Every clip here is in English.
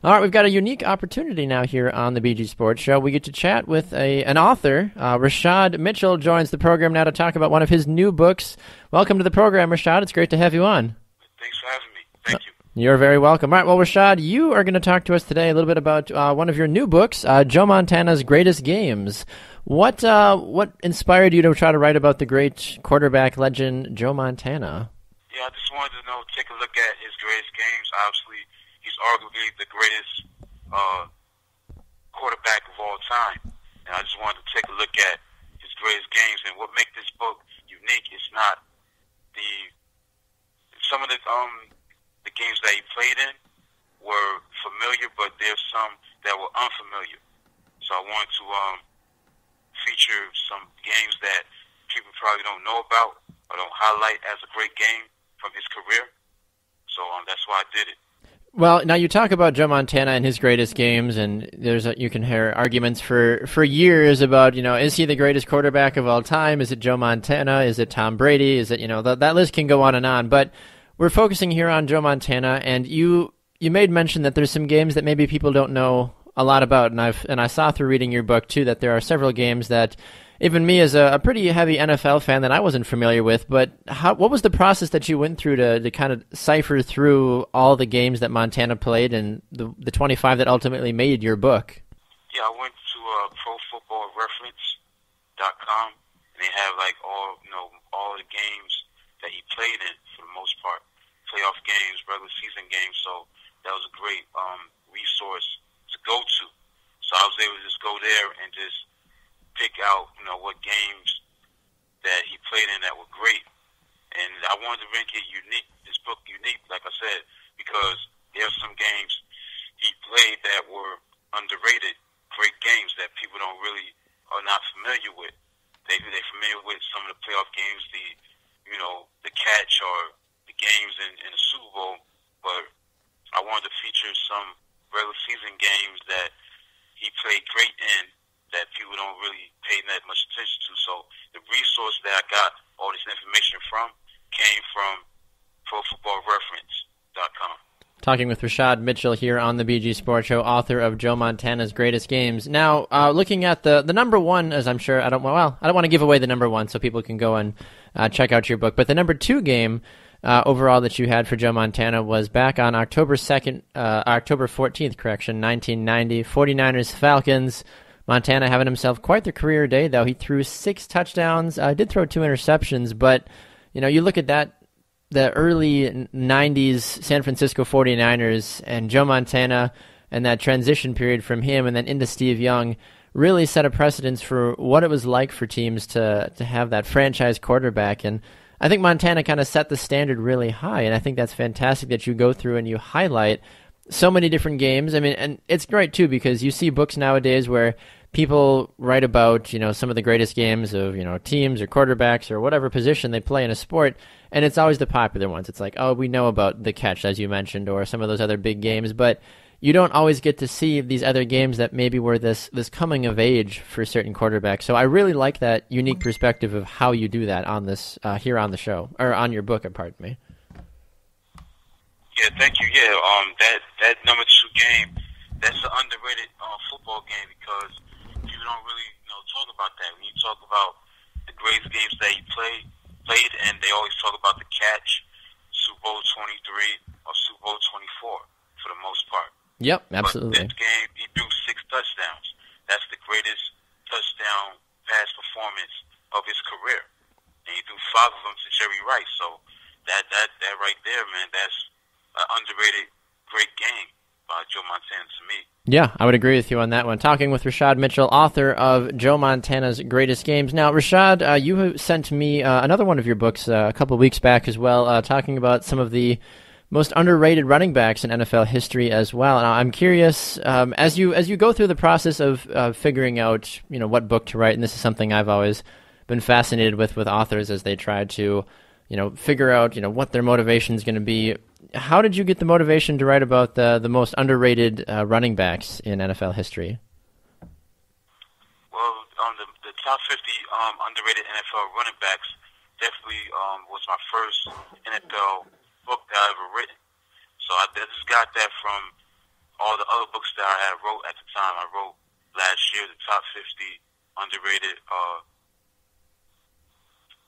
All right, we've got a unique opportunity now here on the BG Sports Show. We get to chat with an author. Rashad Mitchell joins the program now to talk about one of his new books. Welcome to the program, Rashad. It's great to have you on. Thanks for having me. Thank you. You're very welcome. All right, well, Rashad, you are going to talk to us today a little bit about one of your new books, Joe Montana's Greatest Games. What inspired you to try to write about the great quarterback legend Joe Montana? Yeah, I just wanted to take a look at his greatest games. Obviously, he's arguably the greatest quarterback of all time. And I just wanted to take a look at his greatest games. And what makes this book unique is not some of the games that he played in were familiar, but there's some that were unfamiliar. So I wanted to feature some games that people probably don't know about or don't highlight as a great game from his career. So that's why I did it. Well, now you talk about Joe Montana and his greatest games, and you can hear arguments for years about, is he the greatest quarterback of all time? Is it Joe Montana? Is it Tom Brady? Is it, that list can go on and on. But we're focusing here on Joe Montana, and you made mention that there's some games that maybe people don't know a lot about, and I saw through reading your book too that there are several games that even me as a pretty heavy NFL fan that I wasn't familiar with. But what was the process that you went through to kind of cipher through all the games that Montana played and the 25 that ultimately made your book? Yeah, I went to ProFootballReference.com, and they have all the games that he played in for the most part, playoff games, regular season games. So that was a great resource to go to. So I was able to just go there and just pick out, what games that he played in that were great. And I wanted to make it unique, this book unique, like I said, because there's some games he played that were underrated, great games that people are not familiar with. They're familiar with some of the playoff games, the catch or the games in the Super Bowl, but I wanted to feature some regular season games that he played great in that people don't really pay that much attention to. So the resource that I got all this information from came from ProFootballReference.com. Talking with Rashad Mitchell here on the BG Sports Show, author of Joe Montana's Greatest Games. Now, looking at the number one, as I'm sure, I don't want to give away the number one so people can go and check out your book, but the number two game overall that you had for Joe Montana was back on October 14th, 1990, 49ers Falcons. Montana having himself quite the career day, though. He threw 6 touchdowns, did throw 2 interceptions, but, you look at that, the early 90s San Francisco 49ers and Joe Montana and that transition period from him and then into Steve Young really set a precedence for what it was like for teams to have that franchise quarterback. And I think Montana kind of set the standard really high, and I think that's fantastic that you go through and you highlight so many different games. I mean, and it's great, too, because you see books nowadays where people write about, some of the greatest games of, teams or quarterbacks or whatever position they play in a sport, and it's always the popular ones. It's like, oh, we know about the catch, as you mentioned, or some of those other big games, but you don't always get to see these other games that maybe were this coming of age for certain quarterbacks. So I really like that unique perspective of how you do that on this here on the show, or on your book, pardon me. Yeah, thank you. Yeah, that number 2 game, that's an underrated football game because people don't really talk about that. When you talk about the greatest games that he played, and they always talk about the catch, Super Bowl 23 or Super Bowl 24 for the most part. Yep, absolutely. But this game, he threw 6 touchdowns. That's the greatest touchdown pass performance of his career, and he threw 5 of them to Jerry Rice. So that right there, man, that's an underrated great game by Joe Montana to me. Yeah, I would agree with you on that one. Talking with Rashad Mitchell, author of Joe Montana's Greatest Games. Now, Rashad, you sent me another one of your books a couple of weeks back as well, talking about some of the most underrated running backs in NFL history as well. And I'm curious, as you go through the process of figuring out, what book to write, and this is something I've always been fascinated with authors as they try to, figure out, what their motivation is going to be. How did you get the motivation to write about the most underrated running backs in NFL history? Well, the top 50 underrated NFL running backs definitely was my first NFL book that I ever written. So I just got that from all the other books that I had wrote at the time. I wrote last year the top 50 underrated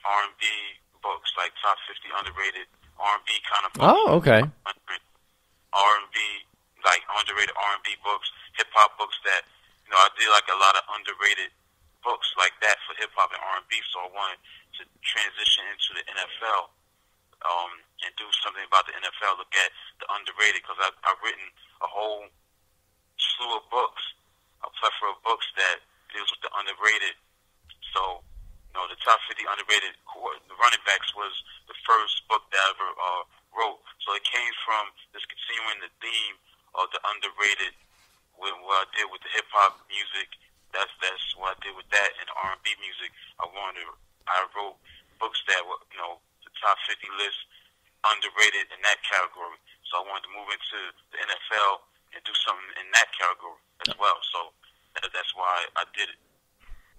R&B books, like top 50 underrated R&B kind of books. Oh, okay. R&B, like underrated R&B books, hip hop books that, I did like a lot of underrated books like that for hip hop and R&B. So I wanted to transition into the NFL, and do something about the NFL. Look at the underrated, because I've written a whole slew of books, a plethora of books that deals with the underrated. So, the top 50 underrated the running backs was the first book that I ever wrote. So it came from this continuing the theme of the underrated, with what I did with the hip hop music. That's what I did with that, and the R&B music. I wrote books that were, the top 50 list underrated in that category. So I wanted to move into the NFL and do something in that category as well. So that's why I did it.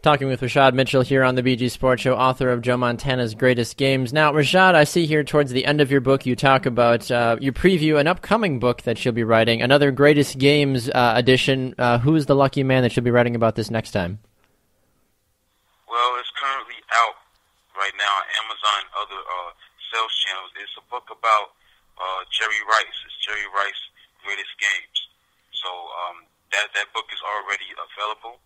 Talking with Rashad Mitchell here on the BG Sports Show, author of Joe Montana's Greatest Games. Now, Rashad, I see here towards the end of your book, you talk about, you preview an upcoming book that you'll be writing, another Greatest Games edition. Who is the lucky man that you'll be writing about this next time? Well, it's currently out right now on Amazon and other sales channels. It's a book about Jerry Rice. It's Jerry Rice Greatest Games. So that book is already available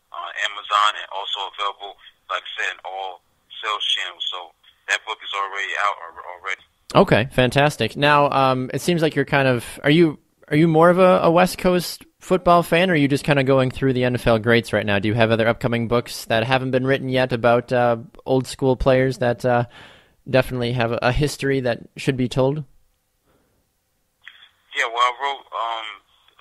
on Amazon, and also available, like I said, in all sales channels. So that book is already out already. Okay, fantastic. Now, it seems like you're kind of, are you more of a West Coast football fan, or are you just kind of going through the NFL greats right now? Do you have other upcoming books that haven't been written yet about old school players that definitely have a history that should be told? Yeah, well, I wrote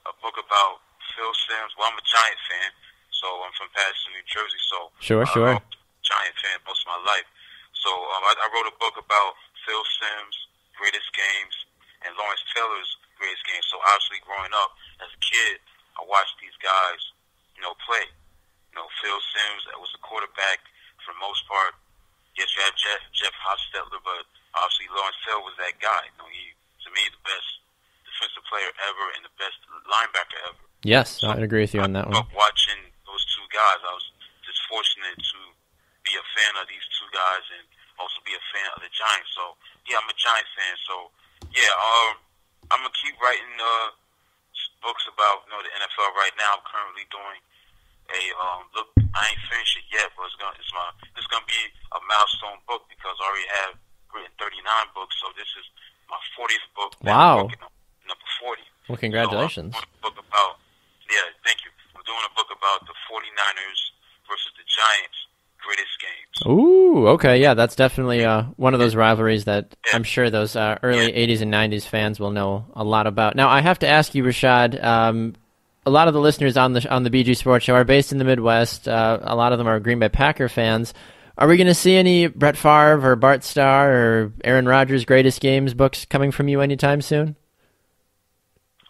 a book about Phil Simms. Well, I'm a Giant fan, so I'm from Patterson, New Jersey. So Sure. I'm a Giant fan most of my life. So I wrote a book about Phil Simms' Greatest Games and Lawrence Taylor's Greatest Games. So obviously, growing up as a kid, I watched these guys, play. Phil Simms was a quarterback for the most part. Yes, you have Jeff Hostetler, but obviously Lawrence Taylor was that guy. He, to me, the best defensive player ever and the best linebacker ever. Yes, So I'd agree with you on that one. Watching those two guys, I was just fortunate to be a fan of these two guys and also be a fan of the Giants. So, yeah, I'm a Giants fan. So, yeah, I'm going to keep writing books about the NFL right now. I'm currently doing a look. I ain't finished it yet, but it's gonna be a milestone book because I already have written 39 books. So this is my 40th book. Wow. Number 40. Well, congratulations. So I'm doing a book about, thank you. I'm doing a book about the 49ers versus the Giants Greatest Games. Ooh, okay, yeah, that's definitely one of those rivalries that I'm sure those early 80s and 90s fans will know a lot about. Now, I have to ask you, Rashad, a lot of the listeners on the BG Sports Show are based in the Midwest. A lot of them are Green Bay Packer fans. Are we going to see any Brett Favre or Bart Starr or Aaron Rodgers' Greatest Games books coming from you anytime soon?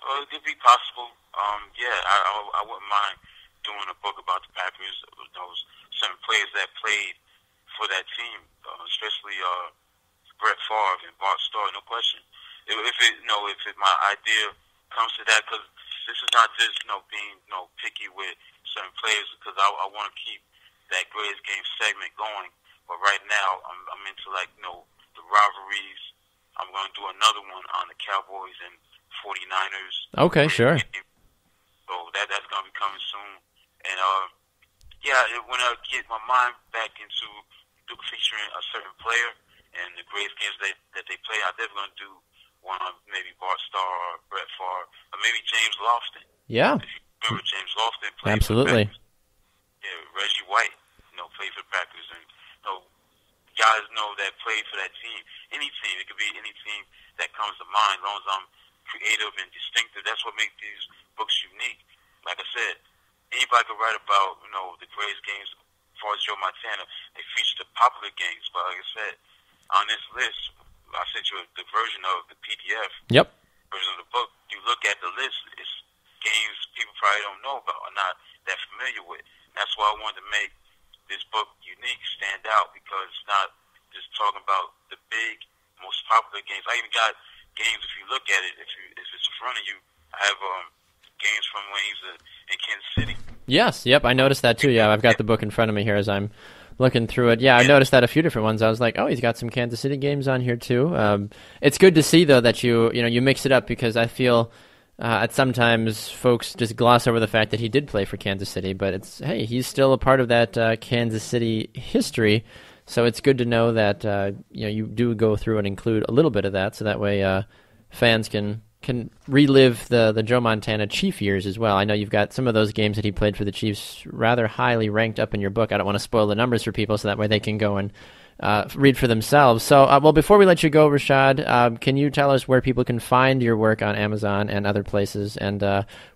It could be possible. I wouldn't mind doing a book about the Packers, those certain players that played for that team, especially Brett Favre and Bart Starr, no question. If my idea comes to that, because this is not just being picky with certain players, because I want to keep that Greatest Game segment going. But right now, I'm into the rivalries. I'm going to do another one on the Cowboys and 49ers. Okay, sure. So that's going to be coming soon. And when I get my mind back into featuring a certain player and the greatest games that they play, I'm definitely going to do one on maybe Bart Starr or Brett Favre or maybe James Lofton. Yeah. If you remember James Lofton played Absolutely. for the Packers. Yeah, Reggie White, played for the Packers. And guys that play for that team. Any team, it could be any team that comes to mind, as long as I'm creative and distinctive. That's what makes these books unique. Like I said, anybody could write about, the greatest games as far as Joe Montana. They feature the popular games. But like I said, on this list, I sent you the version of the PDF. Yep. Version of the book. You look at the list, it's games people probably don't know about or not that familiar with. That's why I wanted to make this book unique, stand out, because it's not just talking about the big, most popular games. I even got games, if you look at it, if it's in front of you, I have games from when he was in Kansas City. Yes, yep, I noticed that too. Yeah, I've got the book in front of me here as I'm looking through it. Yeah, I noticed that a few different ones. I was like, oh, he's got some Kansas City games on here too. It's good to see though that you mix it up, because I feel at sometimes folks just gloss over the fact that he did play for Kansas City, but he's still a part of that Kansas City history. So it's good to know that you do go through and include a little bit of that, so that way fans can relive the Joe Montana Chief years as well. I know you've got some of those games that he played for the Chiefs rather highly ranked up in your book. I don't want to spoil the numbers for people, so that way they can go and read for themselves. So, before we let you go, Rashad, can you tell us where people can find your work on Amazon and other places, and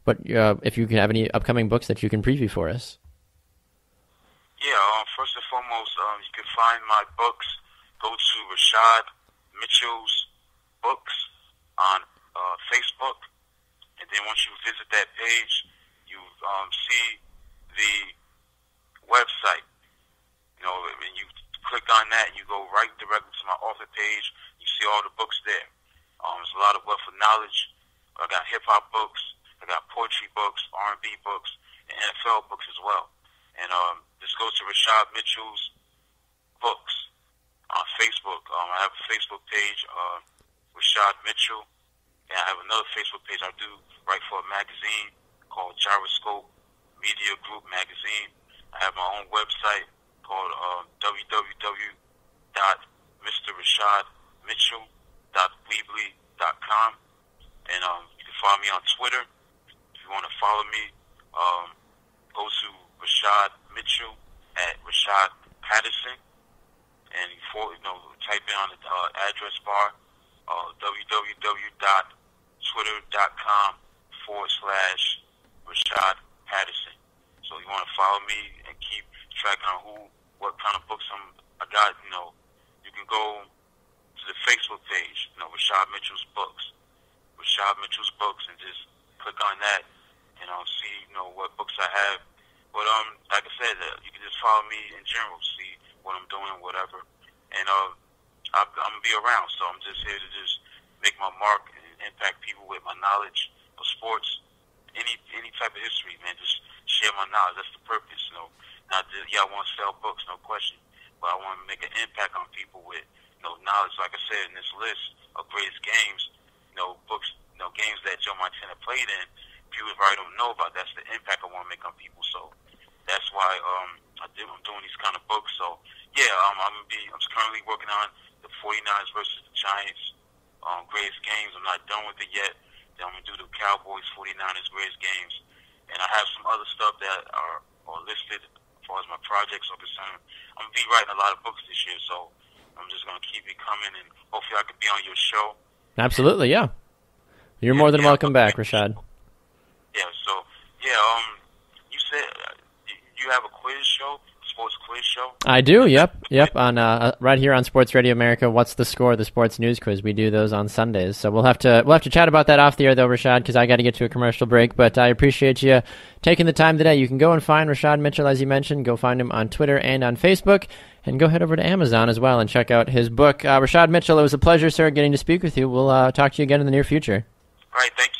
if you have any upcoming books that you can preview for us? Yeah, first and foremost, you can find my books. Go to Rashad Mitchell's books on Facebook, and then once you visit that page, you see the website. And you click on that, and you go right directly to my author page. You see all the books there. There's a lot of wealth of knowledge. I got hip hop books, I got poetry books, R&B books, and NFL books as well. And just go to Rashad Mitchell's books on Facebook. I have a Facebook page, Rashad Mitchell. And I have another Facebook page I do write for a magazine called Gyroscope Media Group Magazine. I have my own website called www.mrrashadmitchell.weebly.com. And you can follow me on Twitter. If you want to follow me, go to Rashad Mitchell at Rashad Patterson. And type in on the address bar www.twitter.com/Rashad Patterson. So you want to follow me and keep track on what kind of books I got. You can go to the Facebook page, Rashad Mitchell's books, and just click on that and see what books I have. But like I said, you can just follow me in general, see what I'm doing, whatever. And I'm gonna be around, so I'm just here to just make my mark and impact people with my knowledge of sports, any type of history, man. Just share my knowledge. That's the purpose, Not that I want to sell books, no question, but I want to make an impact on people with knowledge. Like I said in this list of greatest games, books, games that Joe Montana played in, people probably don't know about. That's the impact I want to make on people. So that's why I'm doing these kind of books. So yeah, I'm currently working on the 49ers versus the Giants greatest games. I'm not done with it yet. Then I'm gonna do the Cowboys 49ers greatest games, and I have some other stuff that are listed as far as my projects are concerned. I'm gonna be writing a lot of books this year, so I'm just gonna keep it coming, and hopefully I can be on your show. Absolutely, yeah. You're more than welcome back, Rashad. Yeah. So you said you have a quiz show. Sports quiz show? I do, yep. On right here on Sports Radio America, What's the Score? The Sports News Quiz. We do those on Sundays. So we'll have to chat about that off the air though, Rashad, because I got to get to a commercial break. But I appreciate you taking the time today. You can go and find Rashad Mitchell, as you mentioned. Go find him on Twitter and on Facebook, and go head over to Amazon as well and check out his book. Rashad Mitchell, it was a pleasure, sir, getting to speak with you. We'll talk to you again in the near future. All right, thank you.